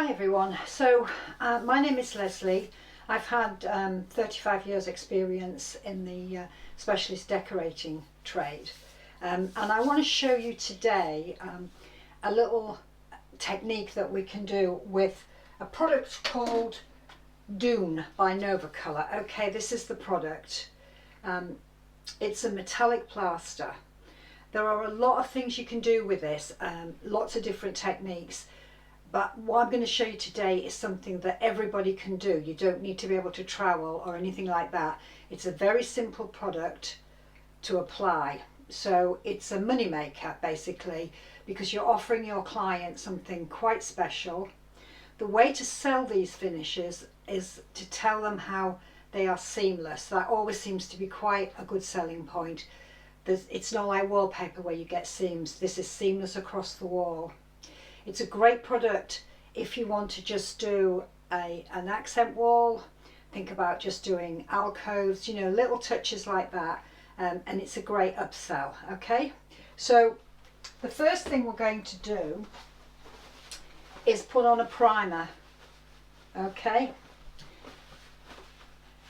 Hi everyone, so my name is Lesley. I've had 35 years experience in the specialist decorating trade, and I want to show you today a little technique that we can do with a product called Dune by Novacolor. Okay, this is the product. It's a metallic plaster. There are a lot of things you can do with this, lots of different techniques. But what I'm going to show you today is something that everybody can do. You don't need to be able to trowel or anything like that. It's a very simple product to apply. So it's a money maker basically, because you're offering your client something quite special. The way to sell these finishes is to tell them how they are seamless. That always seems to be quite a good selling point. It's not like wallpaper where you get seams. This is seamless across the wall. It's a great product if you want to just do an accent wall. Think about just doing alcoves, you know, little touches like that, and it's a great upsell. Okay, so the first thing we're going to do is put on a primer. Okay,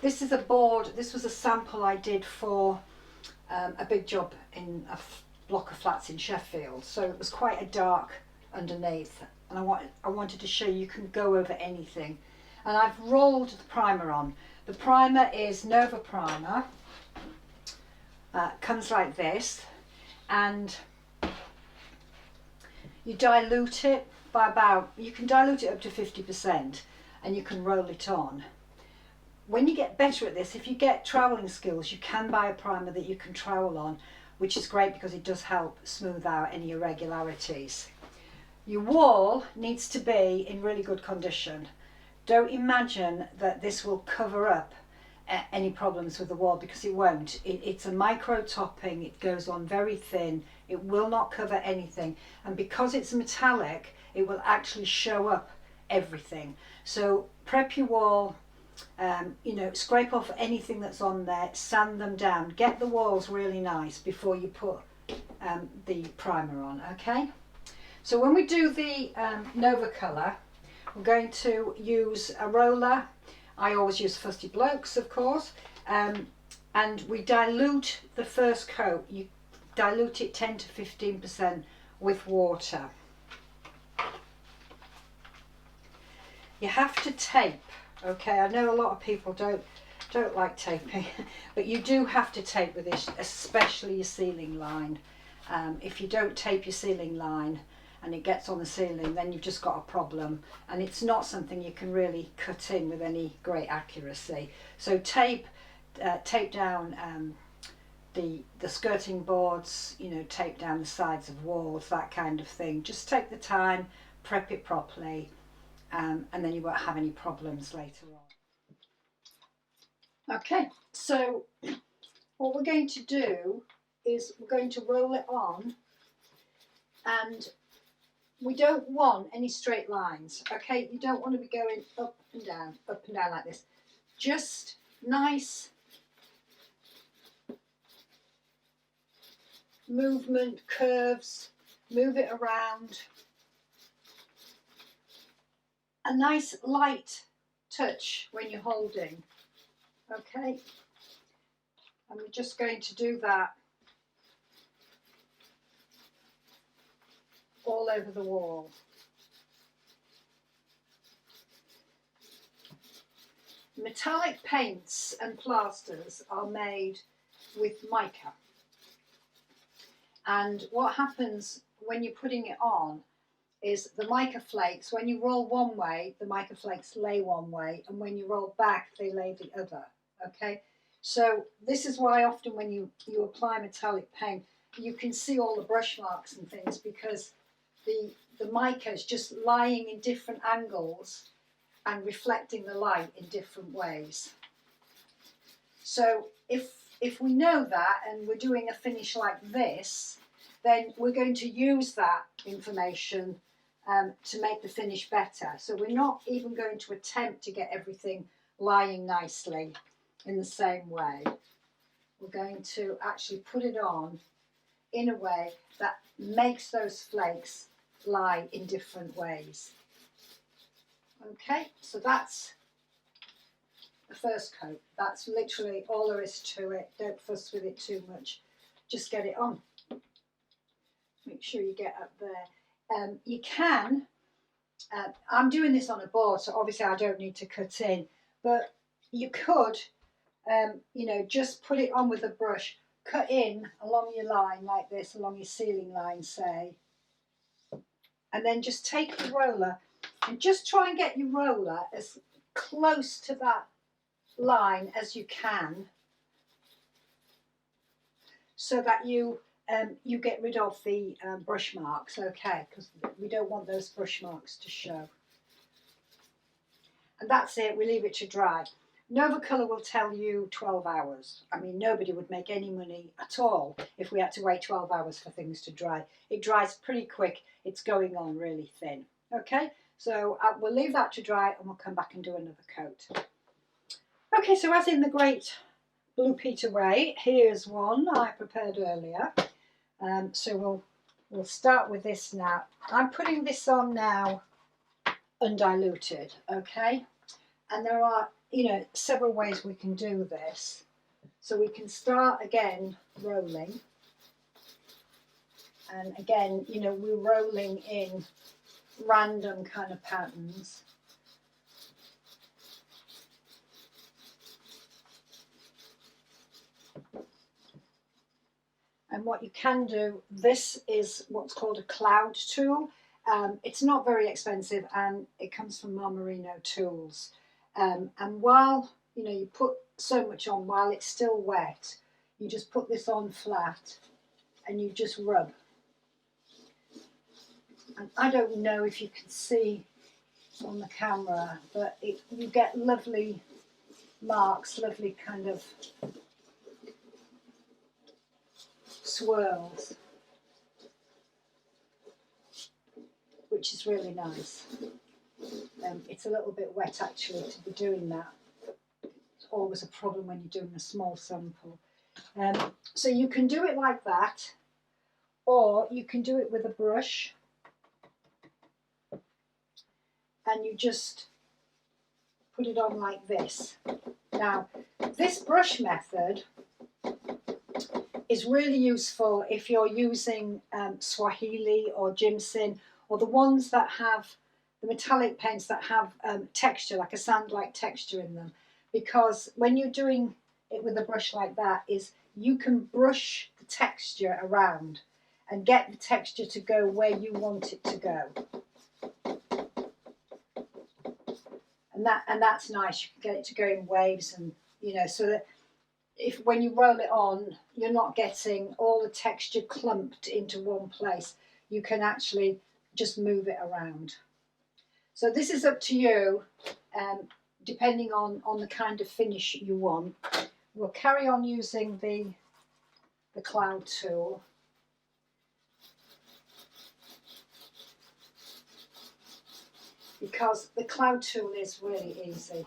this is a board. This was a sample I did for a big job in a block of flats in Sheffield, so it was quite a dark underneath, and I wanted to show you can go over anything. And I've rolled the primer on. The primer is Nova primer, comes like this, and you dilute it by about, you can dilute it up to 50%, and you can roll it on. When you get better at this, if you get troweling skills, you can buy a primer that you can trowel on, which is great because it does help smooth out any irregularities. Your wall needs to be in really good condition. Don't imagine that this will cover up any problems with the wall, because it won't. It's a micro topping, it goes on very thin, it will not cover anything, and because it's metallic it will actually show up everything. So prep your wall, you know, scrape off anything that's on there, sand them down, get the walls really nice before you put the primer on. Okay, so when we do the Novacolor, we're going to use a roller. I always use Fusty Blokes, of course, and we dilute the first coat. You dilute it 10 to 15% with water. You have to tape. Okay, I know a lot of people don't like taping, but you do have to tape with this, especially your ceiling line. If you don't tape your ceiling line and it gets on the ceiling, then you've just got a problem, and it's not something you can really cut in with any great accuracy. So tape down the skirting boards, you know, tape down the sides of walls, that kind of thing. Just take the time, prep it properly, and then you won't have any problems later on. Okay, so what we're going to do is we're going to roll it on, and we don't want any straight lines. Okay, you don't want to be going up and down like this. Just nice movement, curves, move it around. A nice light touch when you're holding. Okay, and we're just going to do that all over the wall. Metallic paints and plasters are made with mica, and what happens when you're putting it on is the mica flakes, when you roll one way, the mica flakes lay one way, and when you roll back, they lay the other. Okay, so this is why often when you apply metallic paint, you can see all the brush marks and things, because the mica is just lying in different angles and reflecting the light in different ways. So if we know that and we're doing a finish like this, then we're going to use that information to make the finish better. So we're not even going to attempt to get everything lying nicely in the same way. We're going to actually put it on in a way that makes those flakes lie in different ways. Okay, so that's the first coat. That's literally all there is to it. Don't fuss with it too much. Just get it on. Make sure you get up there. You can, I'm doing this on a board, so obviously I don't need to cut in, but you could, you know, just put it on with a brush, cut in along your line like this, along your ceiling line, say, and then just take your roller and just try and get your roller as close to that line as you can, so that you get rid of the brush marks, okay, because we don't want those brush marks to show. And that's it, we leave it to dry. Novacolor will tell you 12 hours. I mean, nobody would make any money at all if we had to wait 12 hours for things to dry. It dries pretty quick, it's going on really thin. Okay, so we'll leave that to dry and we'll come back and do another coat. Okay, so as in the great Blue Peter way, here's one I prepared earlier. So we'll start with this now. I'm putting this on now undiluted, okay? And there are, you know, several ways we can do this. So we can start again rolling. And again, you know, we're rolling in random kind of patterns. And what you can do, this is what's called a cloud tool. It's not very expensive and it comes from Marmarino Tools. And while, you know, you put so much on while it's still wet, you just put this on flat and you just rub. And I don't know if you can see on the camera, but you get lovely marks, lovely kind of swirls, which is really nice. It's a little bit wet actually to be doing that. It's always a problem when you're doing a small sample. So you can do it like that, or you can do it with a brush and you just put it on like this. Now, this brush method is really useful if you're using Swahili or Jimson, or the ones that have the metallic paints that have texture, like a sand-like texture in them, because when you're doing it with a brush like that, is you can brush the texture around and get the texture to go where you want it to go. And that's nice. You can get it to go in waves, and you know, so that if when you roll it on, you're not getting all the texture clumped into one place. You can actually just move it around. So this is up to you, depending on the kind of finish you want. We'll carry on using the cloud tool. Because the cloud tool is really easy.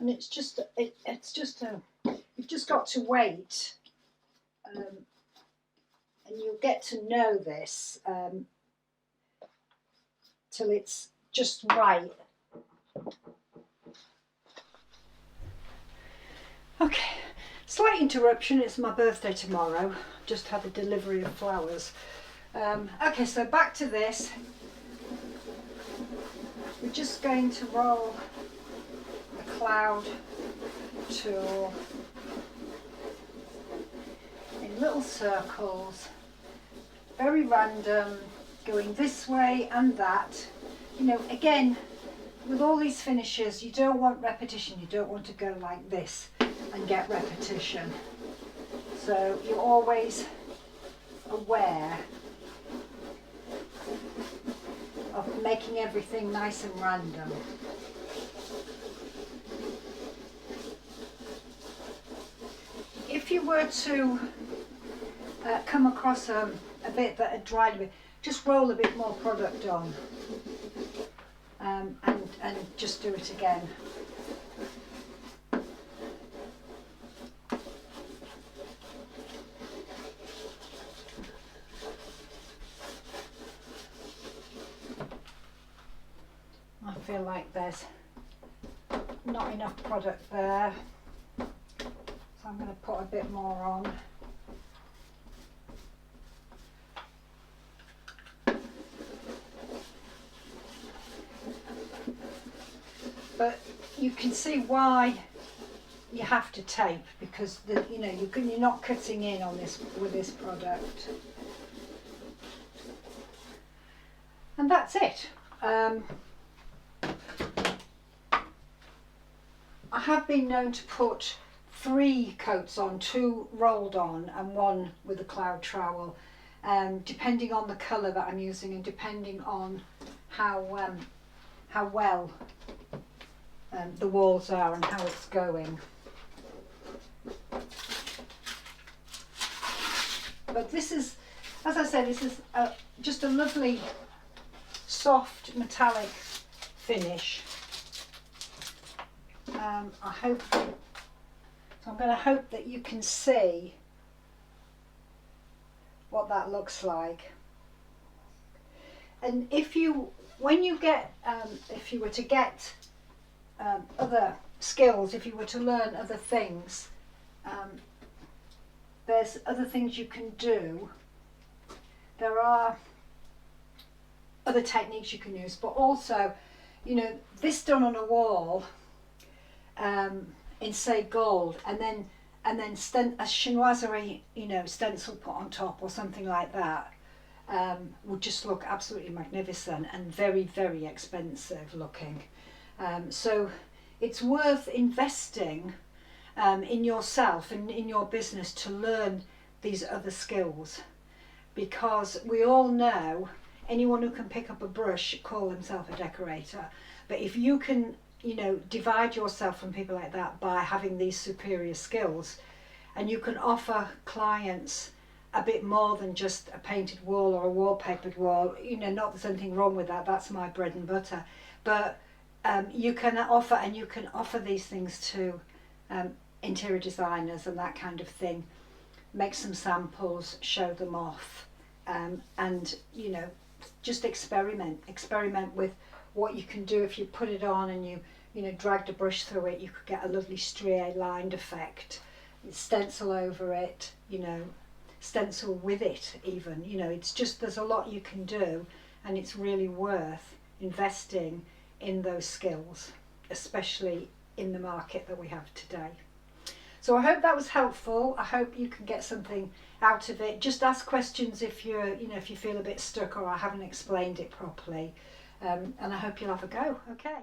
And it's just you've just got to wait, and you'll get to know this till it's just right. Okay, slight interruption, it's my birthday tomorrow. Just had a delivery of flowers. Okay, so back to this. We're just going to roll the cloud tool in little circles, very random, going this way and that. You know, again, with all these finishes, you don't want repetition. You don't want to go like this and get repetition. So you're always aware of making everything nice and random. If you were to come across a bit that had dried a bit, just roll a bit more product on and just do it again. I feel like there's not enough product there, so I'm going to put a bit more on. But you can see why you have to tape, because you're not cutting in on this with this product. And that's it. I have been known to put 3 coats on, 2 rolled on and 1 with a cloud trowel, depending on the colour that I'm using and depending on how well the walls are and how it's going. But this is, as I said, this is just a lovely soft metallic finish. I'm going to hope that you can see what that looks like. And if you were to get other skills, if you were to learn other things, there's other things you can do. There are other techniques you can use, but also, this done on a wall in say gold, and then a chinoiserie, stencil put on top or something like that, would just look absolutely magnificent and very, very expensive looking. So it's worth investing in yourself and in your business to learn these other skills, because we all know anyone who can pick up a brush should call himself a decorator. But if you can divide yourself from people like that by having these superior skills, and you can offer clients a bit more than just a painted wall or a wallpapered wall, not there's anything wrong with that, that's my bread and butter, but you can offer these things to interior designers and that kind of thing. Make some samples, show them off, and just experiment with what you can do. If you put it on and you dragged a brush through it, you could get a lovely strié lined effect. Stencil over it, stencil with it even, it's just, there's a lot you can do, and it's really worth investing in those skills, especially in the market that we have today. So I hope that was helpful. I hope you can get something out of it. Just ask questions if if you feel a bit stuck or I haven't explained it properly. And I hope you'll have a go. Okay.